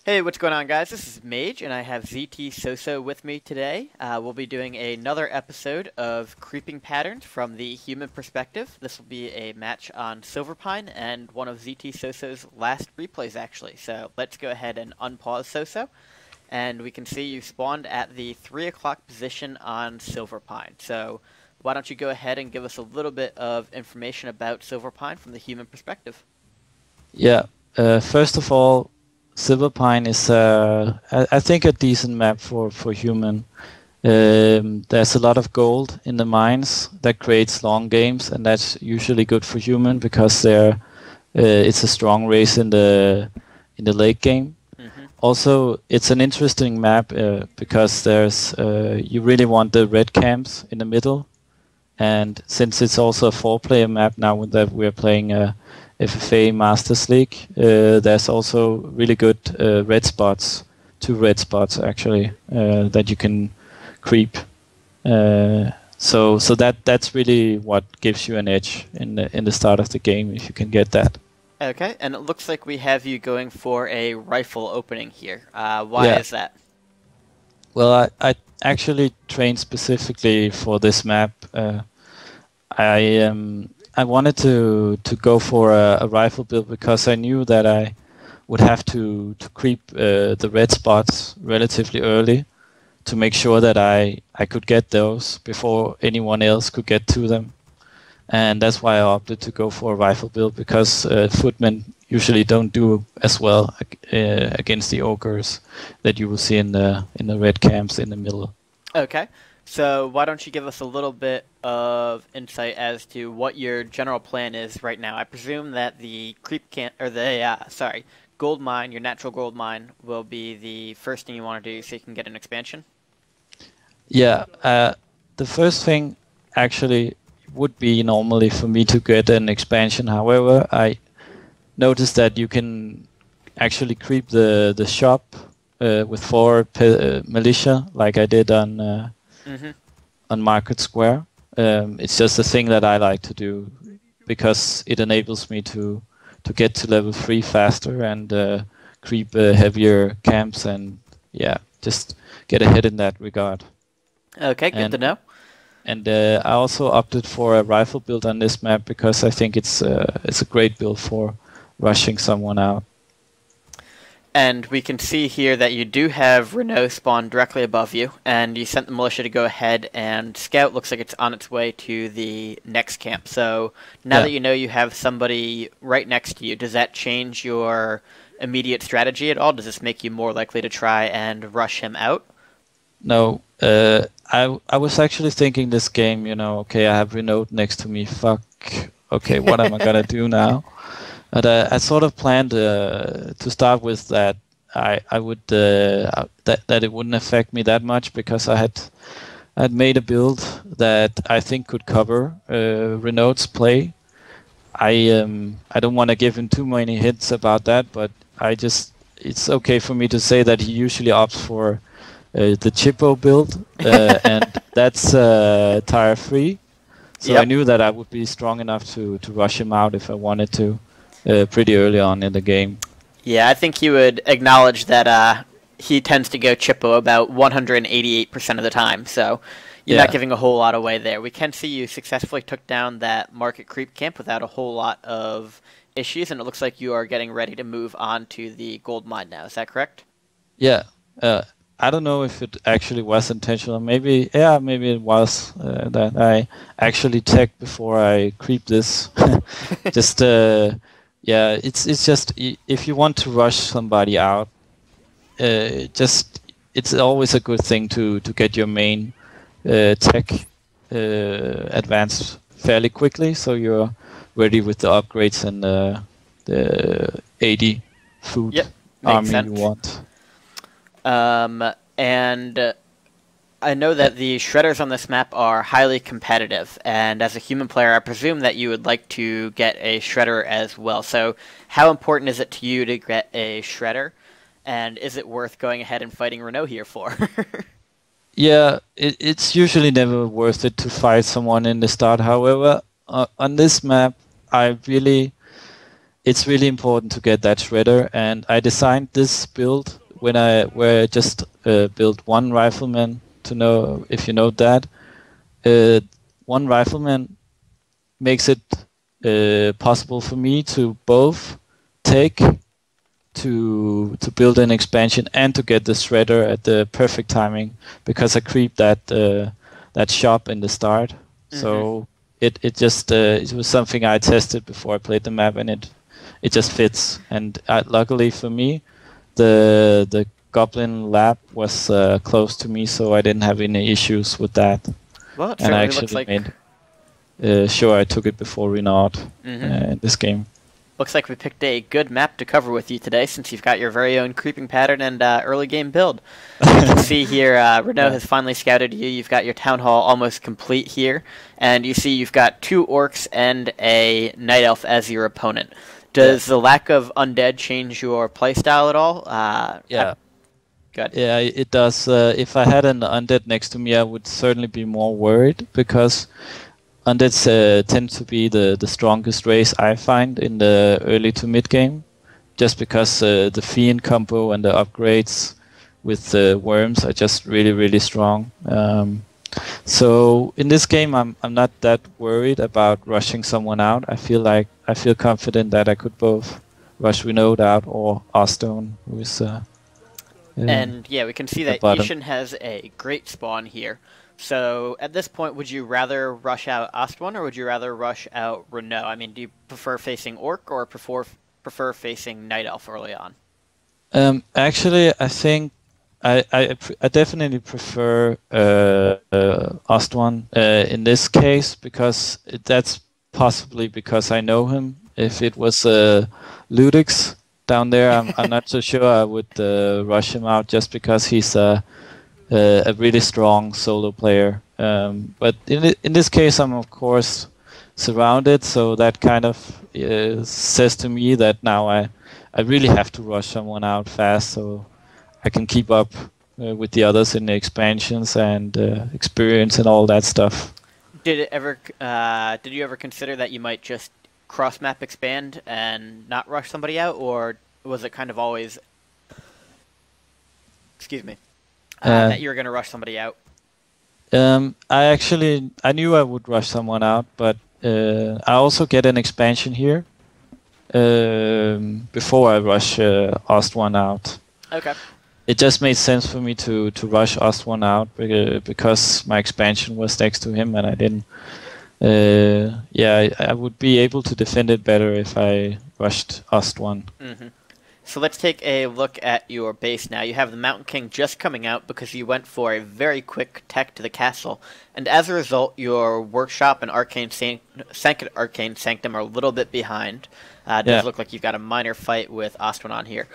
Hey, what's going on, guys? This is Mage, and I have ZT Soso with me today. We'll be doing another episode of Creeping Patterns from the human perspective. This will be a match on Silverpine and one of ZT Soso's last replays, actually. So let's go ahead and unpause Soso, and we can see you spawned at the 3 o'clock position on Silverpine. So why don't you go ahead and give us a little bit of information about Silverpine from the human perspective? Yeah, first of all, Silverpine is, I think, a decent map for human. There's a lot of gold in the mines that creates long games, and that's usually good for human because it's a strong race in the late game. Mm-hmm. Also, it's an interesting map because you really want the red camps in the middle, and since it's also a 4-player map now that we're playing FFA Masters League, there's also really good red spots, 2 red spots actually, that you can creep. So that's really what gives you an edge in the start of the game if you can get that. Okay, and it looks like we have you going for a rifle opening here. Why is that? Well, I actually trained specifically for this map. I wanted to go for a rifle build because I knew that I would have to creep the red spots relatively early to make sure that I could get those before anyone else could get to them. And that's why I opted to go for a rifle build, because footmen usually don't do as well against the ogres that you will see in the red camps in the middle. Okay. So why don't you give us a little bit of insight as to what your general plan is right now? I presume that the gold mine, your natural gold mine, will be the first thing you want to do so you can get an expansion? Yeah, the first thing actually would be normally for me to get an expansion. However, I noticed that you can actually creep the shop with 4 militia like I did on Market Square. It's just a thing that I like to do because it enables me to get to level 3 faster and creep heavier camps and just get ahead in that regard. Okay, good to know. And I also opted for a rifle build on this map because I think it's a great build for rushing someone out. And we can see here that you do have Renault spawned directly above you, and you sent the militia to go ahead and scout. Looks like it's on its way to the next camp. So now that you know you have somebody right next to you, does that change your immediate strategy at all? Does this make you more likely to try and rush him out? No, I was actually thinking this game, okay, I have Renault next to me, fuck, okay, what am I gonna do now? But I sort of planned to start with that I would that it wouldn't affect me that much because I had made a build that I think could cover Renault's play. I don't want to give him too many hints about that, but it's okay for me to say that he usually opts for the Chippo build, and that's tire free. So I knew that I would be strong enough to rush him out if I wanted to. Pretty early on in the game. Yeah, I think you would acknowledge that he tends to go Chippo about 188% of the time, so you're not giving a whole lot away there. We can see you successfully took down that market creep camp without a whole lot of issues, and it looks like you are getting ready to move on to the gold mine now. Is that correct? Yeah. I don't know if it actually was intentional. Maybe it was that I actually checked before I creep this. Just it's just if you want to rush somebody out, it's always a good thing to get your main tech advanced fairly quickly, so you're ready with the upgrades and the 80 food army you want. And I know that the shredders on this map are highly competitive, and as a human player, I presume that you would like to get a shredder as well. So how important is it to you to get a shredder, and is it worth going ahead and fighting Renault here for? Yeah, it's usually never worth it to fight someone in the start. However, on this map, I really it's really important to get that shredder. And I designed this build where I just built one rifleman. To know if you know that, one rifleman makes it possible for me to both take to build an expansion and to get the shredder at the perfect timing, because I creep that shop in the start. So it just it was something I tested before I played the map, and it just fits. And luckily for me, the Goblin lab was close to me, so I didn't have any issues with that. Well, it and I certainly actually looks like made sure I took it before Renaud in this game. looks like we picked a good map to cover with you today, since you've got your very own creeping pattern and early game build. You can see here, Renaud has finally scouted you. You've got your town hall almost complete here, and you see you've got 2 orcs and a night elf as your opponent. Does the lack of undead change your playstyle at all? Yeah. Good. Yeah, it does. If I had an undead next to me, I would certainly be more worried, because undeads tend to be the strongest race I find in the early to mid game, just because the fiend combo and the upgrades with the worms are just really, really strong. So in this game, I'm not that worried about rushing someone out. I feel confident that I could both rush Renaud out or Arstone, who is and yeah, we can see that Ishan has a great spawn here. So at this point, would you rather rush out Ostwan, or would you rather rush out Renaud? I mean, do you prefer facing Orc or prefer facing Night Elf early on? Actually, I think I definitely prefer Ostwan in this case, because that's possibly because I know him. If it was Ludix down there, I'm not so sure I would rush him out, just because he's a really strong solo player. But in this case, I'm of course surrounded, so that kind of says to me that now I really have to rush someone out fast, so I can keep up with the others in the expansions and experience and all that stuff. Did you ever consider that you might just cross-map expand and not rush somebody out, or was it kind of always, that you were going to rush somebody out? I knew I would rush someone out, but I also get an expansion here before I rush Ostwan out. Okay. It just made sense for me to rush Ostwan out because my expansion was next to him, and I didn't. I would be able to defend it better if I rushed Ostwan. So let's take a look at your base now. You have the Mountain King just coming out because you went for a very quick tech to the castle. And as a result, your Workshop and Second Arcane Sanctum are a little bit behind. It does look like you've got a minor fight with Ostwan on here.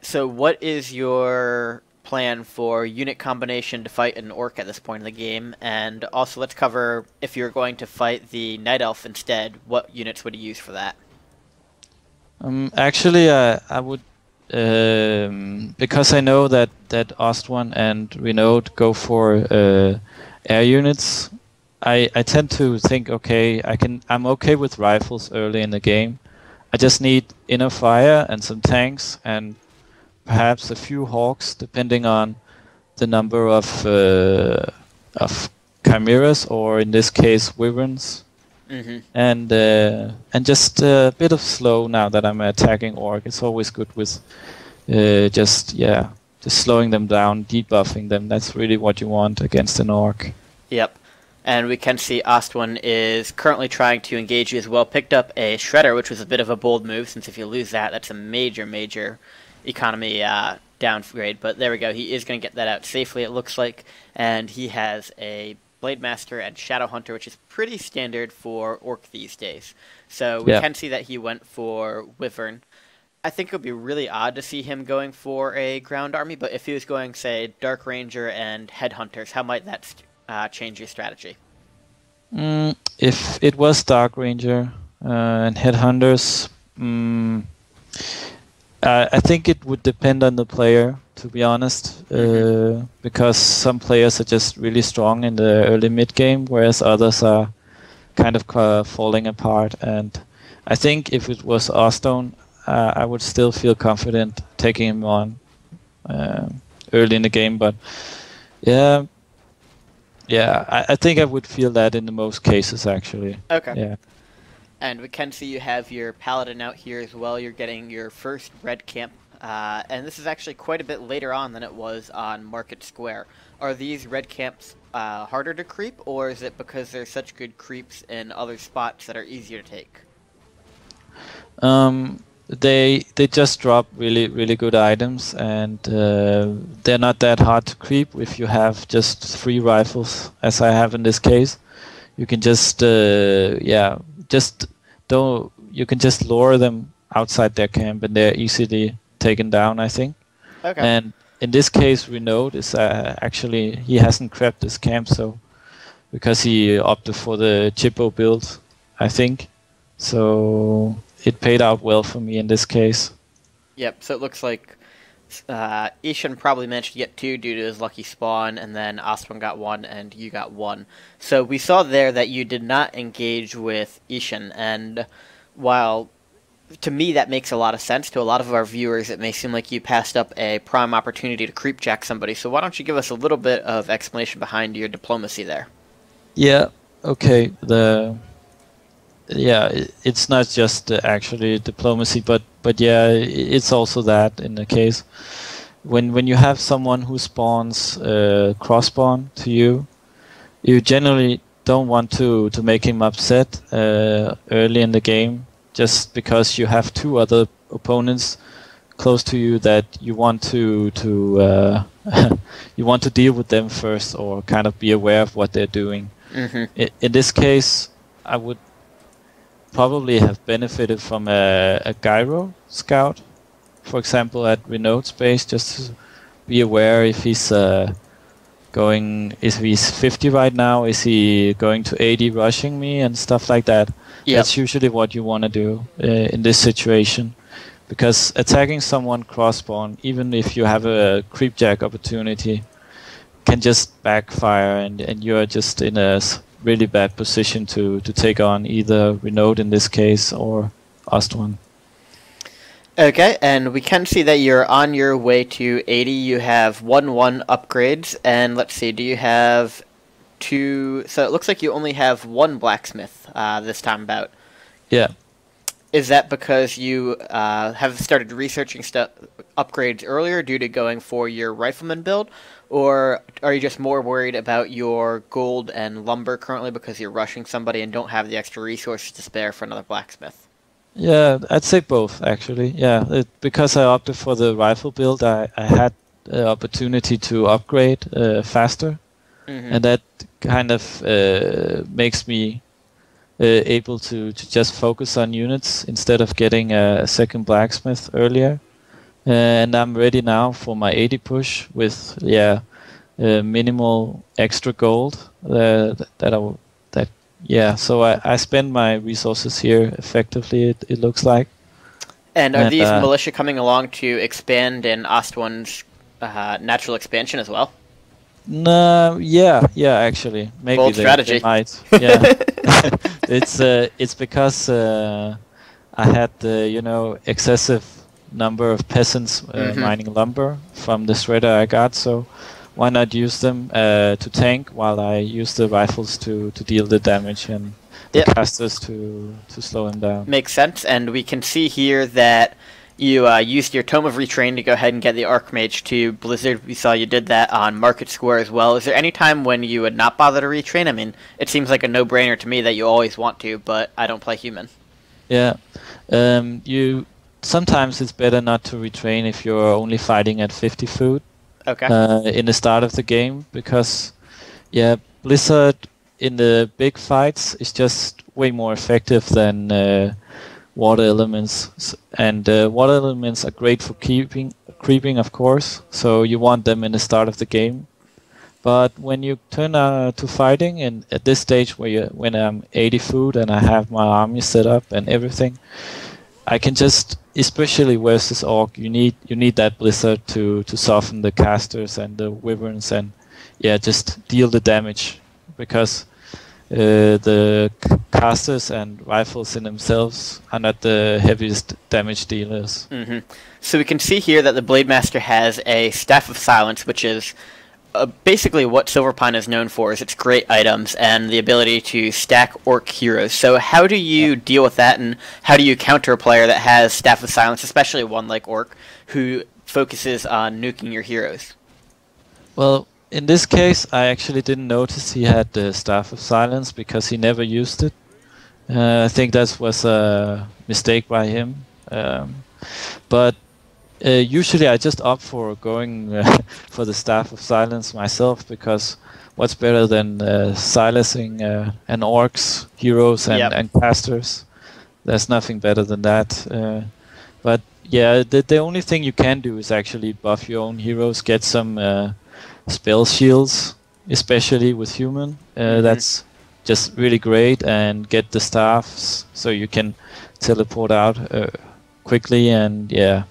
So what is your plan for unit combination to fight an Orc at this point in the game? And also let's cover, if you're going to fight the Night Elf instead, what units would you use for that? Actually, I would, because I know that Ostwan and Renaud go for air units. I tend to think, okay, I'm okay with rifles early in the game. I just need inner fire and some tanks and perhaps a few hawks, depending on the number of chimeras, or in this case, wyverns. And just a bit of slow now that I'm attacking Orc. It's always good with just slowing them down, debuffing them. That's really what you want against an Orc. Yep. And we can see Ostwan is currently trying to engage you as well. Picked up a Shredder, which was a bit of a bold move, since if you lose that, that's a major economy downgrade. But there we go. He is going to get that out safely, it looks like. And he has a Blade Master and Shadow Hunter, which is pretty standard for Orc these days. So we can see that he went for Wyvern. I think it would be really odd to see him going for a ground army, but if he was going, say, Dark Ranger and Headhunters, how might that change your strategy? If it was Dark Ranger and Headhunters, I think it would depend on the player, to be honest, because some players are just really strong in the early mid game, whereas others are kind of falling apart. And I think if it was Ostone, I would still feel confident taking him on early in the game. But yeah, I think I would feel that in the most cases, actually. Okay. Yeah. And we can see you have your Paladin out here as well. You're getting your first red camp. And this is actually quite a bit later on than it was on Market Square. Are these red camps harder to creep, or is it because there's such good creeps in other spots that are easier to take? They just drop really good items, and they're not that hard to creep if you have just 3 rifles, as I have in this case. You can just you can just lure them outside their camp, and they're easily taken down, I think. Okay. And in this case, Renaud is actually, he hasn't crept his camp, so because he opted for the Chippo build, I think. So it paid out well for me in this case. Yep, so it looks like Ishan probably managed to get 2 due to his lucky spawn, and then Ostman got 1, and you got 1. So we saw there that you did not engage with Ishan, and while to me that makes a lot of sense, to a lot of our viewers it may seem like you passed up a prime opportunity to creep jack somebody. So why don't you give us a little bit of explanation behind your diplomacy there? Yeah, okay. It's not just actually diplomacy, but yeah, it's also that in the case when you have someone who spawns cross spawn to you, you generally don't want to make him upset early in the game, just because you have 2 other opponents close to you that you want to you want to deal with them first, or kind of be aware of what they're doing. Mm-hmm. In this case, I would probably have benefited from a gyro scout, for example, at Renaud's base, just to be aware if he's if he's 50 right now, is he going to 80 rushing me and stuff like that. Yep. That's usually what you want to do in this situation, because attacking someone cross spawn, even if you have a creepjack opportunity, can just backfire, and you're just in a really bad position to take on either Renaud in this case or Ostwan. Okay, and we can see that you're on your way to 80. You have 1 upgrades, and let's see, do you have 2? So it looks like you only have 1 blacksmith this time about. Yeah. Is that because you have started researching upgrades earlier due to going for your rifleman build, or are you just more worried about your gold and lumber currently because you're rushing somebody and don't have the extra resources to spare for another blacksmith? Yeah, I'd say both, actually. Yeah, because I opted for the rifle build, I had the opportunity to upgrade faster, and that kind of makes me able to just focus on units instead of getting a second blacksmith earlier. And I'm ready now for my 80 push with minimal extra gold so I spend my resources here effectively, it looks like. And are these militia coming along to expand in Ostwan's natural expansion as well? No, yeah, actually, maybe bold strategy. They might. Yeah, it's because I had the excessive number of peasants mining lumber from the shredder I got, so why not use them to tank while I use the rifles to deal the damage and the casters to slow him down. Makes sense, and we can see here that you used your Tome of Retrain to go ahead and get the Archmage to Blizzard. We saw you did that on Market Square as well. Is there any time when you would not bother to retrain? I mean, it seems like a no-brainer to me that you always want to, but I don't play human. Yeah, sometimes it's better not to retrain if you're only fighting at 50 food. Okay. In the start of the game, because Blizzard in the big fights is just way more effective than water elements, and water elements are great for creeping, of course, so you want them in the start of the game. But when you turn to fighting, and at this stage when I'm 80 food and I have my army set up and everything, I can just, especially versus Orc, you need that Blizzard to soften the casters and the wyverns and just deal the damage, because the casters and rifles in themselves are not the heaviest damage dealers. So we can see here that the Blade Master has a Staff of Silence, which is basically what Silverpine is known for, is its great items and the ability to stack orc heroes. So how do you deal with that, and how do you counter a player that has Staff of Silence, especially one like orc, who focuses on nuking your heroes? Well, in this case, I actually didn't notice he had the Staff of Silence because he never used it. I think that was a mistake by him. But usually I just opt for going for the Staff of Silence myself, because what's better than silencing an orcs, heroes, and casters? There's nothing better than that. But yeah, the only thing you can do is actually buff your own heroes, get some spell shields, especially with human. That's just really great, and get the staffs so you can teleport out quickly. And yeah,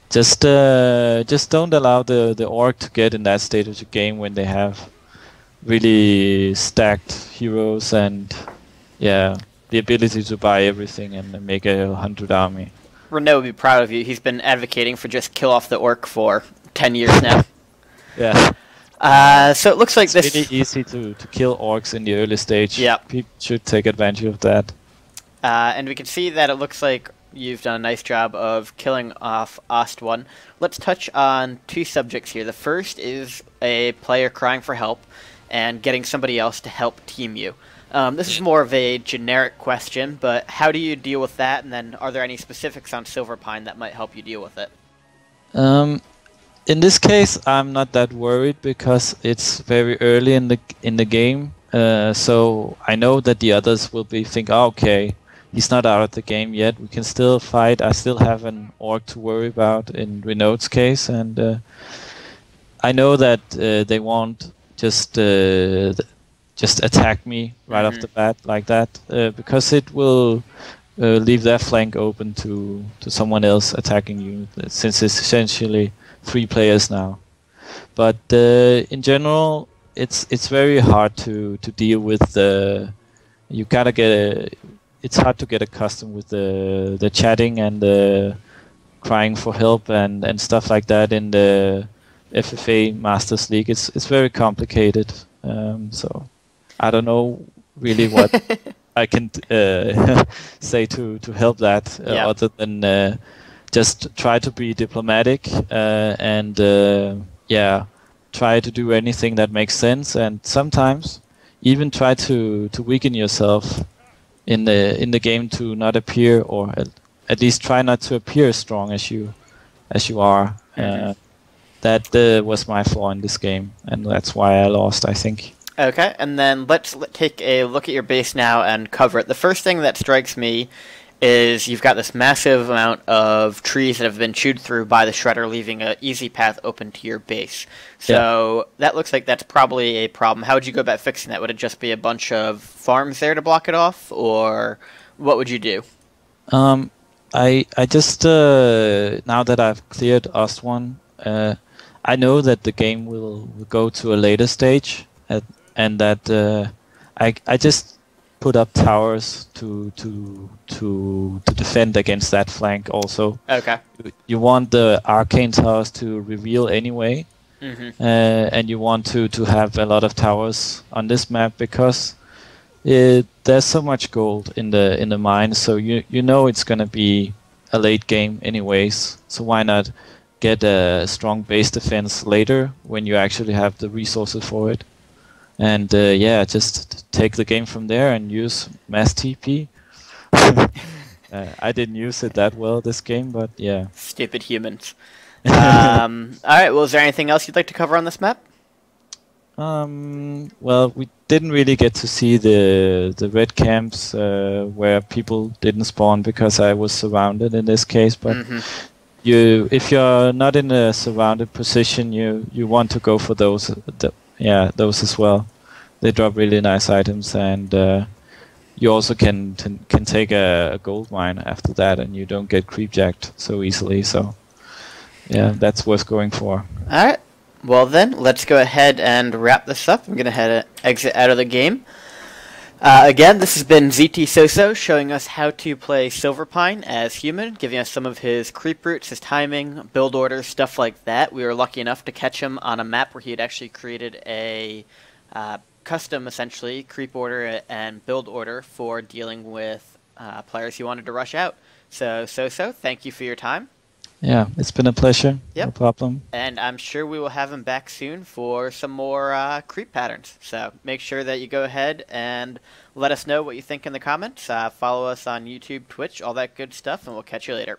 just don't allow the orc to get in that state of the game when they have really stacked heroes and the ability to buy everything and make a 100 army. Renault would be proud of you. He's been advocating for just kill off the orc for 10 years now. Yeah. So it looks like it's really easy to kill orcs in the early stage. Yeah. People should take advantage of that. And we can see that it looks like you've done a nice job of killing off Ost1. Let's touch on two subjects here. The first is a player crying for help and getting somebody else to help team you. This is more of a generic question, but how do you deal with that? And then are there any specifics on Silverpine that might help you deal with it? In this case, I'm not that worried because it's very early in the game. So I know that the others will be think, oh, okay, he's not out of the game yet. We can still fight. I still have an orc to worry about in Renault's case, and I know that they won't just attack me right off the bat like that, because it will leave their flank open to someone else attacking you, since it's essentially 3 players now. But in general, it's very hard to deal with you gotta it's hard to get accustomed with the chatting and the crying for help and stuff like that in the FFA Masters League. It's very complicated. So I don't know really what I can say to help that, other than just try to be diplomatic and try to do anything that makes sense, and sometimes even try to weaken yourself in the game to not appear, or at least try not to appear as strong as you are. That was my flaw in this game, and that's why I lost, I think. Okay, and then let's take a look at your base now and cover it. The first thing that strikes me is you've got this massive amount of trees that have been chewed through by the shredder, leaving an easy path open to your base. So that looks like that's probably a problem. How would you go about fixing that? Would it just be a bunch of farms there to block it off, or what would you do? I just now that I've cleared Ost1, I know that the game will go to a later stage, and that I just put up towers to defend against that flank also. Okay. You want the arcane towers to reveal anyway, and you want to have a lot of towers on this map because there's so much gold in the mine, so you know it's gonna be a late game anyways. So why not get a strong base defense later when you actually have the resources for it? And just take the game from there and use mass TP. I didn't use it that well this game, but yeah. Stupid humans. Alright, well, is there anything else you'd like to cover on this map? Well, we didn't really get to see the red camps where people didn't spawn because I was surrounded in this case, but if you're not in a surrounded position, you want to go for those. Those as well. They drop really nice items, and you also can take a gold mine after that, and you don't get creepjacked so easily. So, yeah, that's worth going for. All right. Well then, let's go ahead and wrap this up. I'm gonna exit out of the game. Again, this has been ZT Soso showing us how to play Silverpine as human, giving us some of his creep routes, his timing, build orders, stuff like that. We were lucky enough to catch him on a map where he had actually created a custom, essentially, creep order and build order for dealing with players he wanted to rush out. So, Soso, thank you for your time. Yeah, it's been a pleasure. Yep. No problem. And I'm sure we will have him back soon for some more creep patterns. So make sure that you go ahead and let us know what you think in the comments. Follow us on YouTube, Twitch, all that good stuff, and we'll catch you later.